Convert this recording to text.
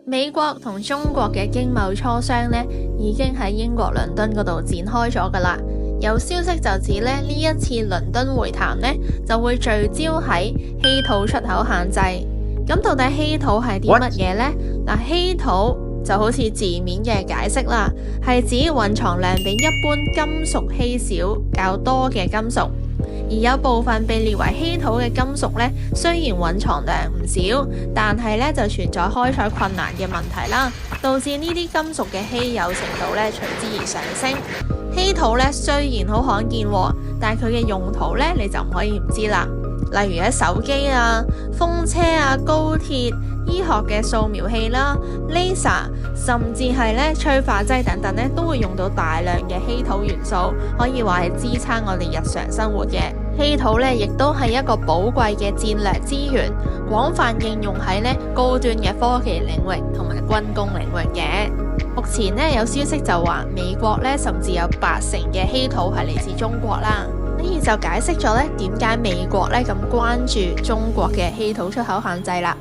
美國同中國嘅經貿磋商呢，已經喺英國倫敦嗰度展開咗噶啦。有消息就指呢一次倫敦會談呢，就會聚焦喺稀土出口限制。咁到底稀土係啲乜嘢呢？嗱，稀土就好似字面嘅解釋啦，係指蘊藏量比一般金屬稀少較多嘅金屬。而有部分被列為稀土嘅金屬呢，雖然蘊藏量唔少，但係呢就存在開採困難嘅問題啦，導致呢啲金屬嘅稀有程度呢隨之而上升。稀土呢雖然好罕見，但係佢嘅用途呢你就唔可以唔知啦。例如喺手機啊、風車啊、高鐵、醫學嘅掃描器啦、laser， 甚至係咧催化劑等等咧，都會用到大量嘅稀土元素，可以話係支撐我哋日常生活嘅。稀土咧，亦都係一個寶貴嘅戰略資源，廣泛應用喺咧高端嘅科技領域同埋軍工領域嘅。目前咧有消息就話，美國咧甚至有80%嘅稀土係嚟自中國啦。所以就解釋咗咧點解美國咧咁關注中國嘅稀土出口限制啦。